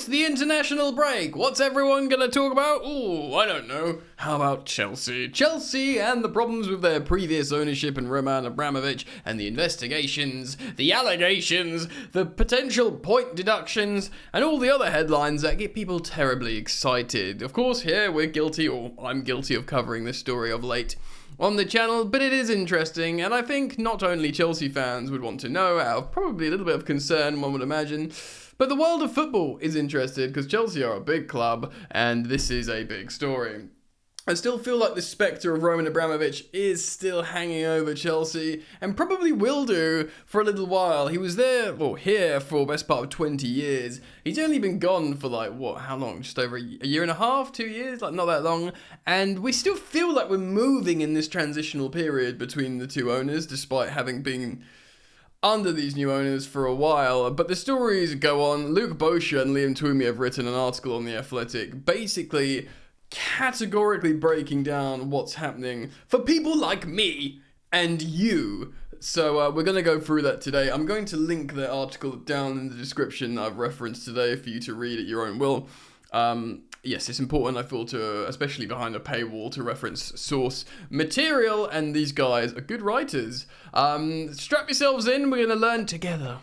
It's the international break. What's everyone going to talk about? Oh, I don't know. How about Chelsea? Chelsea and the problems with their previous ownership and Roman Abramovich and the investigations, the allegations, the potential point deductions, and all the other headlines that get people terribly excited. Of course, here we're guilty, or I'm guilty of covering this story of late on the channel, but it is interesting, and I think not only Chelsea fans would want to know, out of probably a little bit of concern, one would imagine, but the world of football is interested because Chelsea are a big club and this is a big story. I still feel like the spectre of Roman Abramovich is still hanging over Chelsea and probably will do for a little while. He was here for the best part of 20 years. He's only been gone for how long? Just over a year and a half, 2 years? Not that long. And we still feel like we're moving in this transitional period between the two owners, despite having been under these new owners for a while. But the stories go on. Luke Boehly and Liam Twomey have written an article on The Athletic, basically categorically breaking down what's happening for people like me and you. So we're going to go through that today. I'm going to link the article down in the description that I've referenced today for you to read at your own will. Yes, it's important, I feel, to, especially behind a paywall, to reference source material, and these guys are good writers. Strap yourselves in, we're going to learn together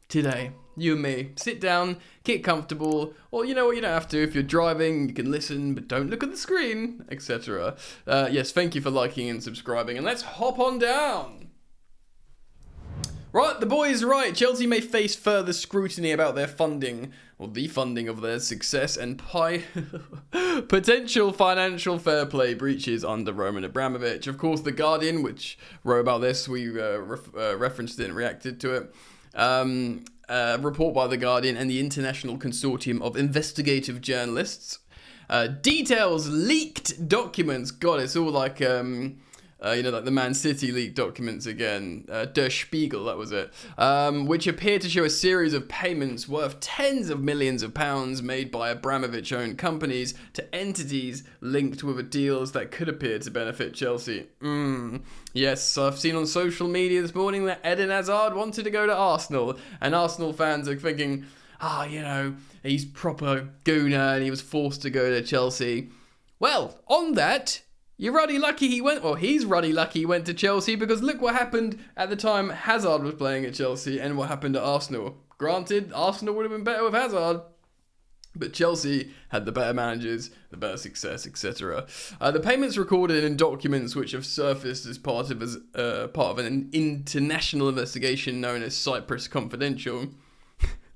today. You and me. Sit down, get comfortable, or you know what, you don't have to. If you're driving, you can listen, but don't look at the screen, etc. Yes, thank you for liking and subscribing, and let's hop on down. Right, the boy is right. Chelsea may face further scrutiny about their funding, or the funding of their success, and potential financial fair play breaches under Roman Abramovich. Of course, The Guardian, which wrote about this, we referenced it and reacted to it. Report by The Guardian and the International Consortium of Investigative Journalists. Details leaked documents. God, it's all like like the Man City leaked documents again. Der Spiegel, that was it. Which appear to show a series of payments worth tens of millions of pounds made by Abramovich-owned companies to entities linked with deals that could appear to benefit Chelsea. Yes, I've seen on social media this morning that Eden Hazard wanted to go to Arsenal, and Arsenal fans are thinking, he's proper gooner and he was forced to go to Chelsea. Well, on that, you're ruddy lucky he went, or he's ruddy lucky he went to Chelsea, because look what happened at the time Hazard was playing at Chelsea and what happened at Arsenal. Granted, Arsenal would have been better with Hazard, but Chelsea had the better managers, the better success, etc. The payments recorded in documents which have surfaced as part of an international investigation known as Cyprus Confidential,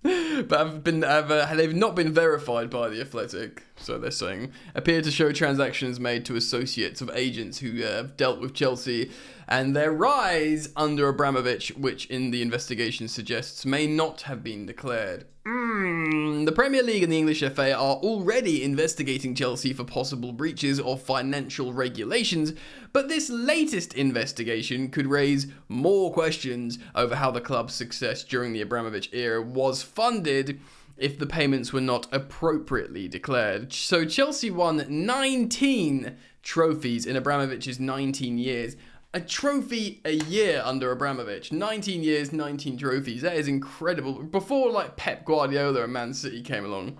but they've not been verified by The Athletic, so they're saying, appear to show transactions made to associates of agents who have dealt with Chelsea and their rise under Abramovich, which in the investigation suggests may not have been declared. The Premier League and the English FA are already investigating Chelsea for possible breaches of financial regulations, but this latest investigation could raise more questions over how the club's success during the Abramovich era was funded if the payments were not appropriately declared. So Chelsea won 19 trophies in Abramovich's 19 years. A trophy a year under Abramovich. 19 years, 19 trophies. That is incredible. Before Pep Guardiola and Man City came along.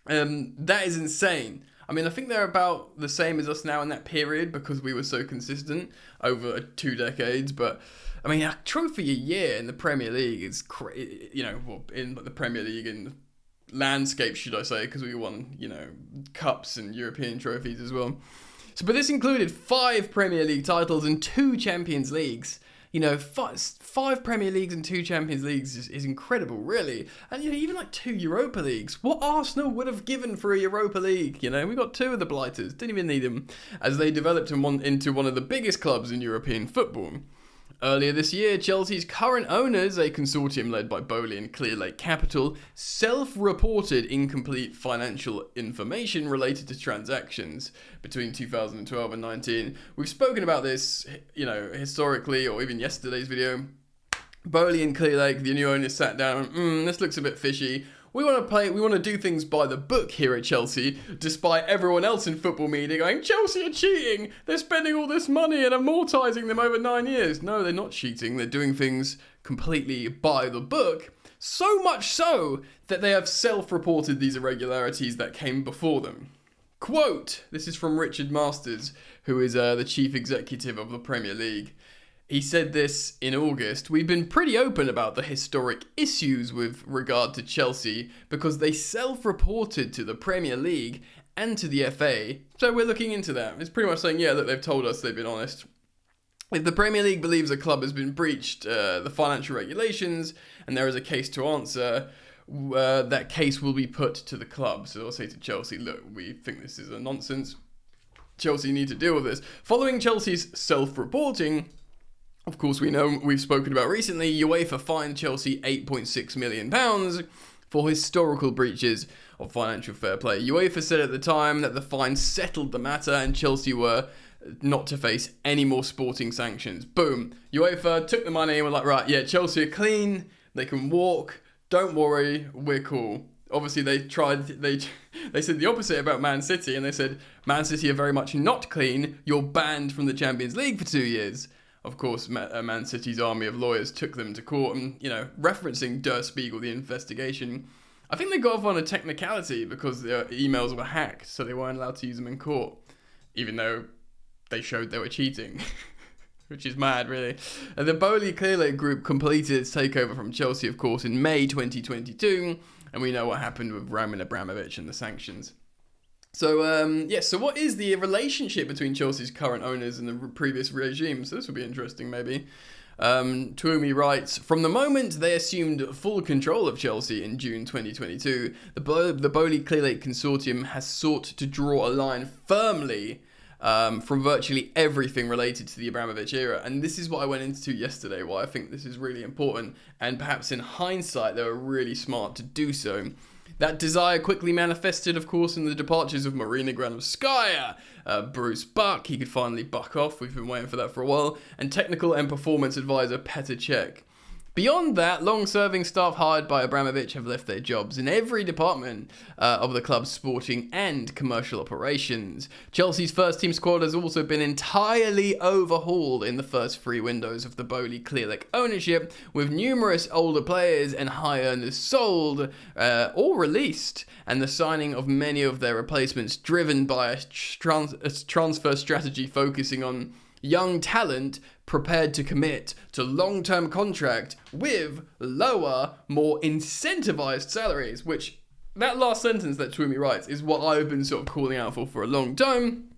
That is insane. I mean, I think they're about the same as us now in that period because we were so consistent over 2 decades. But, I mean, a trophy a year in the Premier League is, in the Premier League and landscape, should I say, because we won, cups and European trophies as well. But this included 5 Premier League titles and 2 Champions Leagues. 5 Premier Leagues and 2 Champions Leagues is incredible, really. And, even 2 Europa Leagues. What Arsenal would have given for a Europa League, We got 2 of the blighters. Didn't even need them. As they developed into one of the biggest clubs in European football. Earlier this year, Chelsea's current owners, a consortium led by Boehly and Clearlake Capital, self-reported incomplete financial information related to transactions between 2012 and 19. We've spoken about this, historically, or even yesterday's video. Boehly and Clearlake, the new owners, sat down and this looks a bit fishy. We want to do things by the book here at Chelsea, despite everyone else in football media going, Chelsea are cheating, they're spending all this money and amortising them over 9 years. No, they're not cheating, they're doing things completely by the book. So much so that they have self-reported these irregularities that came before them. Quote, this is from Richard Masters, who is the chief executive of the Premier League. He said this in August: "We've been pretty open about the historic issues with regard to Chelsea because they self-reported to the Premier League and to the FA, so we're looking into that." It's pretty much saying, yeah, look, they've told us, they've been honest. If the Premier League believes a club has been breached the financial regulations and there is a case to answer, that case will be put to the club. So they'll say to Chelsea, look, we think this is a nonsense. Chelsea need to deal with this. Following Chelsea's self-reporting, of course, we know we've spoken about recently, UEFA fined Chelsea £8.6 million for historical breaches of financial fair play. UEFA said at the time that the fine settled the matter and Chelsea were not to face any more sporting sanctions. Boom. UEFA took the money and were like, right, yeah, Chelsea are clean, they can walk, don't worry, we're cool. Obviously, they said the opposite about Man City, and they said, Man City are very much not clean, you're banned from the Champions League for 2 years. Of course, Man City's army of lawyers took them to court and, referencing Der Spiegel, the investigation. I think they got off on a technicality because their emails were hacked, so they weren't allowed to use them in court, even though they showed they were cheating, which is mad, really. And the Boehly Clearlake Group completed its takeover from Chelsea, of course, in May 2022, and we know what happened with Roman Abramovich and the sanctions. So, so what is the relationship between Chelsea's current owners and the previous regime? So this would be interesting, maybe. Twomey writes, from the moment they assumed full control of Chelsea in June 2022, the Boehly Clearlake Consortium has sought to draw a line firmly from virtually everything related to the Abramovich era. And this is what I went into yesterday, why I think this is really important. And perhaps in hindsight, they were really smart to do so. That desire quickly manifested, of course, in the departures of Marina Granovskaya, Bruce Buck, he could finally buck off, we've been waiting for that for a while, and technical and performance advisor Petr Cech. Beyond that, long-serving staff hired by Abramovich have left their jobs in every department of the club's sporting and commercial operations. Chelsea's first-team squad has also been entirely overhauled in the first 3 windows of the Boehly Clearlake ownership, with numerous older players and high earners sold or released, and the signing of many of their replacements driven by a transfer strategy focusing on young talent prepared to commit to long-term contract with lower, more incentivized salaries, which that last sentence that Twomey writes is what I've been sort of calling out for a long time.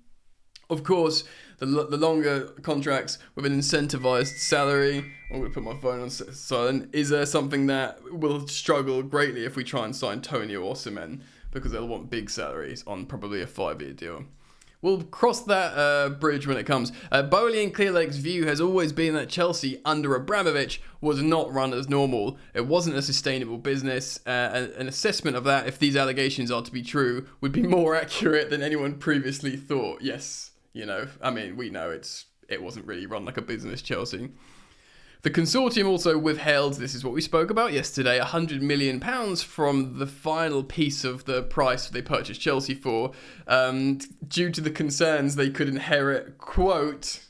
Of course, the longer contracts with an incentivized salary, I'm going to put my phone on silent, is something that will struggle greatly if we try and sign Tony or Osimhen, because they'll want big salaries on probably a 5-year deal. We'll cross that bridge when it comes. Boehly and Clearlake's view has always been that Chelsea, under Abramovich, was not run as normal. It wasn't a sustainable business. An assessment of that, if these allegations are to be true, would be more accurate than anyone previously thought. Yes, we know it wasn't really run like a business, Chelsea. The consortium also withheld, this is what we spoke about yesterday, £100 million from the final piece of the price they purchased Chelsea for, due to the concerns they could inherit, quote,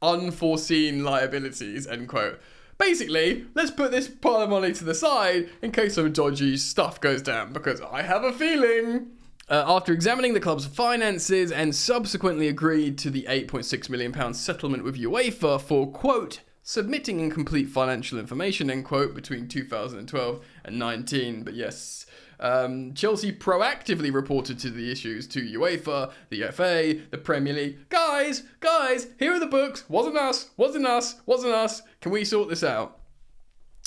unforeseen liabilities, end quote. Basically, let's put this pile of money to the side in case some dodgy stuff goes down, because I have a feeling. After examining the club's finances and subsequently agreed to the £8.6 million settlement with UEFA for, quote, submitting incomplete financial information, end quote, between 2012 and 19. But yes, Chelsea proactively reported to the issues to UEFA, the FA, the Premier League. Guys, here are the books. Wasn't us. Can we sort this out?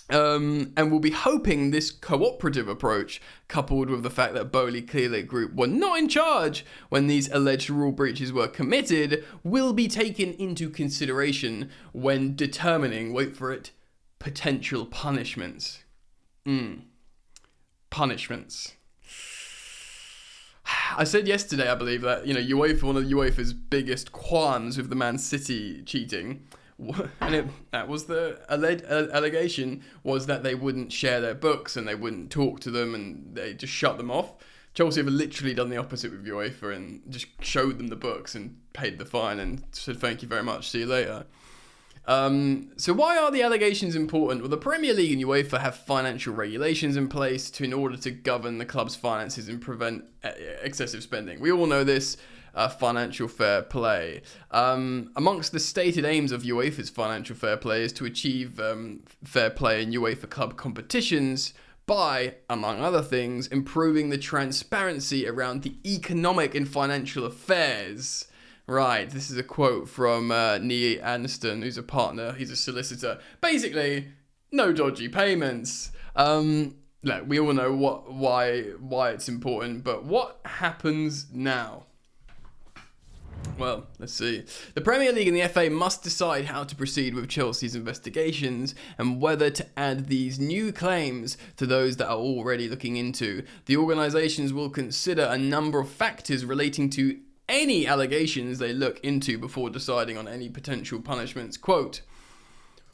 And we'll be hoping this cooperative approach, coupled with the fact that Boehly Clearlake Group were not in charge when these alleged rule breaches were committed, will be taken into consideration when determining, wait for it, potential punishments. Punishments. I said yesterday, I believe, that UEFA, one of UEFA's biggest qualms with the Man City cheating, and that was the allegation, was that they wouldn't share their books and they wouldn't talk to them and they just shut them off. Chelsea have literally done the opposite with UEFA and just showed them the books and paid the fine and said thank you very much, see you later. So why are the allegations important? Well, the Premier League and UEFA have financial regulations in place in order to govern the club's finances and prevent excessive spending. We all know this. Financial fair play. Amongst the stated aims of UEFA's financial fair play is to achieve fair play in UEFA club competitions by, among other things, improving the transparency around the economic and financial affairs. Right, this is a quote from Nee Aniston, who's a partner, he's a solicitor. Basically, no dodgy payments. Look, we all know why it's important, but what happens now? Well, let's see. The Premier League and the FA must decide how to proceed with Chelsea's investigations and whether to add these new claims to those that are already looking into. The organisations will consider a number of factors relating to any allegations they look into before deciding on any potential punishments. Quote,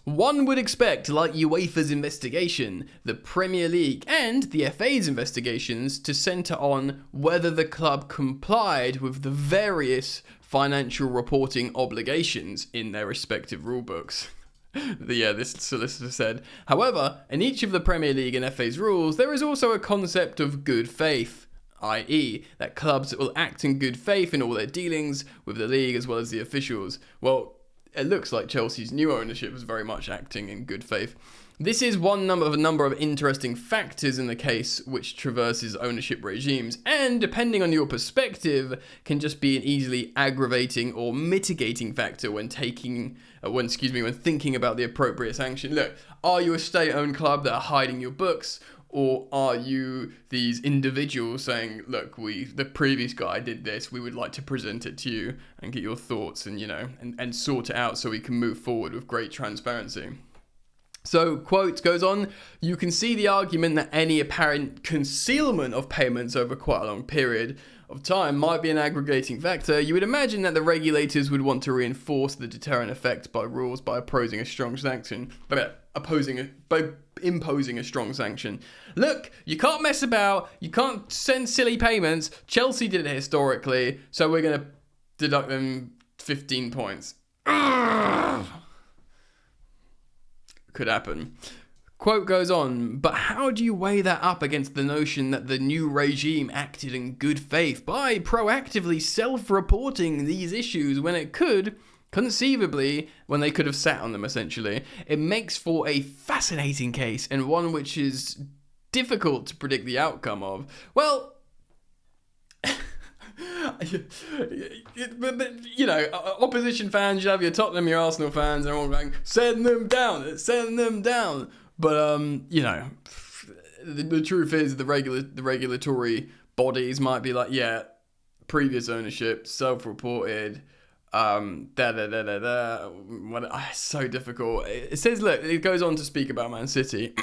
one would expect, like UEFA's investigation, the Premier League and the FA's investigations to centre on whether the club complied with the various financial reporting obligations in their respective rulebooks. This solicitor said. However, in each of the Premier League and FA's rules, there is also a concept of good faith, i.e. that clubs will act in good faith in all their dealings with the league as well as the officials. Well, it looks like Chelsea's new ownership was very much acting in good faith. This is one of a number of interesting factors in the case which traverses ownership regimes, and depending on your perspective, can just be an easily aggravating or mitigating factor when thinking about the appropriate sanction. Look, are you a state-owned club that are hiding your books? Or are you these individuals saying, look, the previous guy did this, we would like to present it to you and get your thoughts and, and sort it out so we can move forward with great transparency. So, quote goes on, you can see the argument that any apparent concealment of payments over quite a long period of time might be an aggregating factor. You would imagine that the regulators would want to reinforce the deterrent effect by rules by imposing a strong sanction. Look, you can't mess about, you can't send silly payments. Chelsea did it historically, so we're going to deduct them 15 points. Could happen. Quote goes on, but how do you weigh that up against the notion that the new regime acted in good faith by proactively self-reporting these issues when it could, conceivably, when they could have sat on them, essentially? It makes for a fascinating case, and one which is difficult to predict the outcome of. Well, opposition fans, you have your Tottenham, your Arsenal fans, they're all going, send them down. But, the truth is the regulatory bodies might be like, yeah, previous ownership, self-reported, It's so difficult. It says, look, it goes on to speak about Man City.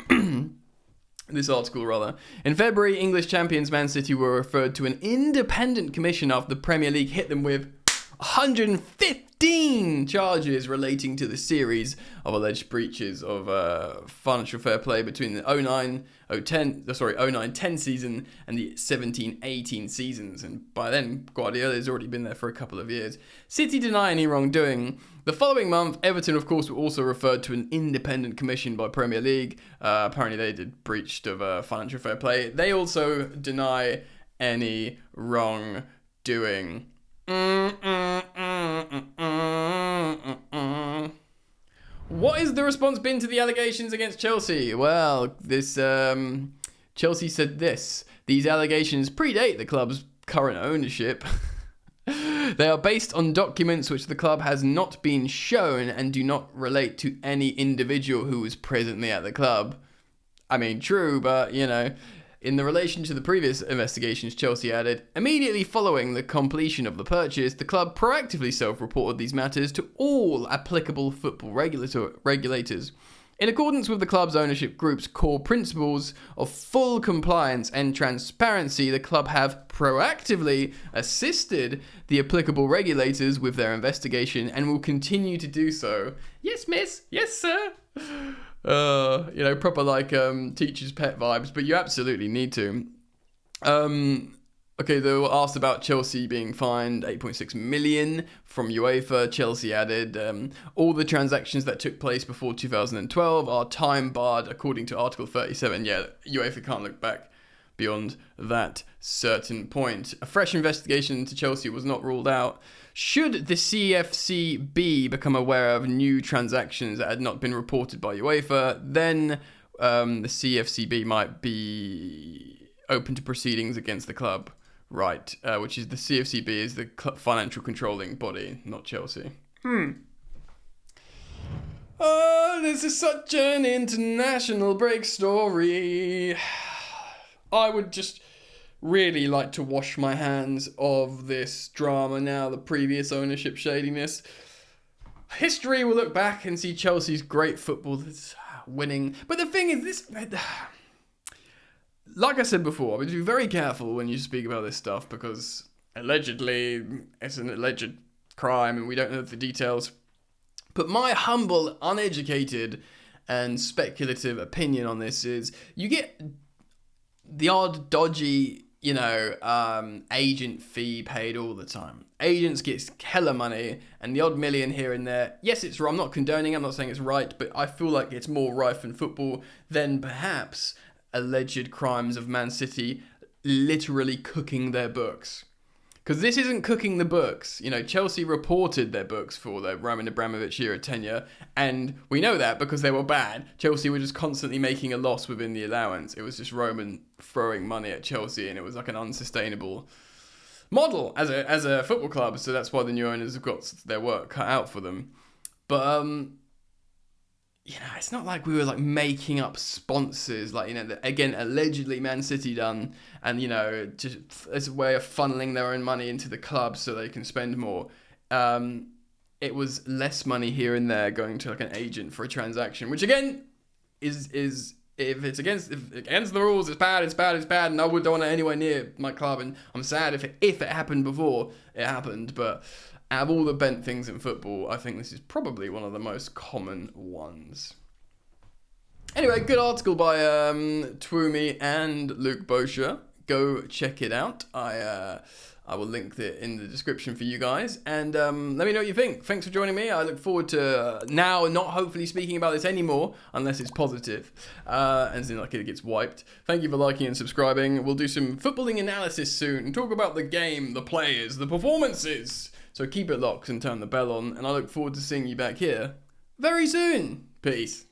This article, rather. In February, English champions Man City were referred to an independent commission after the Premier League hit them with 115 charges relating to the series of alleged breaches of financial fair play between the 09-10 season and the 17-18 seasons. And by then, Guardiola's already been there for a couple of years. City deny any wrongdoing. The following month, Everton, of course, were also referred to an independent commission by Premier League. Apparently, they did breached of financial fair play. They also deny any wrongdoing. What is the response been to the allegations against Chelsea? Well, Chelsea said this. These allegations predate the club's current ownership. They are based on documents which the club has not been shown and do not relate to any individual who was presently at the club. I mean, true, but, in the relation to the previous investigations, Chelsea added, immediately following the completion of the purchase, the club proactively self-reported these matters to all applicable football regulators. In accordance with the club's ownership group's core principles of full compliance and transparency, the club have proactively assisted the applicable regulators with their investigation and will continue to do so. Yes, miss. Yes, sir. Proper teacher's pet vibes, but you absolutely need to. Okay, they were asked about Chelsea being fined 8.6 million from UEFA. Chelsea added, all the transactions that took place before 2012 are time barred according to Article 37. Yeah, UEFA can't look back beyond that certain point. A fresh investigation into Chelsea was not ruled out. Should the CFCB become aware of new transactions that had not been reported by UEFA, then the CFCB might be open to proceedings against the club. Right, which is the CFCB is the financial controlling body, not Chelsea. Oh, this is such an international break story. I would just really like to wash my hands of this drama now, the previous ownership shadiness. History will look back and see Chelsea's great football that's winning. But the thing is, this... Like I said before, I would be very careful when you speak about this stuff because allegedly it's an alleged crime and we don't know the details. But my humble, uneducated and speculative opinion on this is you get the odd dodgy, agent fee paid all the time. Agents get hella money and the odd million here and there. Yes, it's wrong. I'm not condoning, I'm not saying it's right, but I feel like it's more rife in football than perhaps alleged crimes of Man City literally cooking their books. Because this isn't cooking the books. Chelsea reported their books for their Roman Abramovich era tenure, and we know that because they were bad. Chelsea were just constantly making a loss within the allowance. It was just Roman throwing money at Chelsea, and it was like an unsustainable model as a football club, so that's why the new owners have got their work cut out for them. But it's not like we were like making up sponsors, again, allegedly Man City done, and just as a way of funneling their own money into the club so they can spend more. It was less money here and there going to like an agent for a transaction, which again is if it's against the rules, it's bad, and I wouldn't want it anywhere near my club, and I'm sad if it happened before it happened, but. Out of all the bent things in football, I think this is probably one of the most common ones. Anyway, good article by Twomey and Luke Boscher. Go check it out. I will link it in the description for you guys. And let me know what you think. Thanks for joining me. I look forward to now not hopefully speaking about this anymore, unless it's positive. And like it gets wiped. Thank you for liking and subscribing. We'll do some footballing analysis soon and talk about the game, the players, the performances. So keep it locked and turn the bell on, and I look forward to seeing you back here very soon. Peace.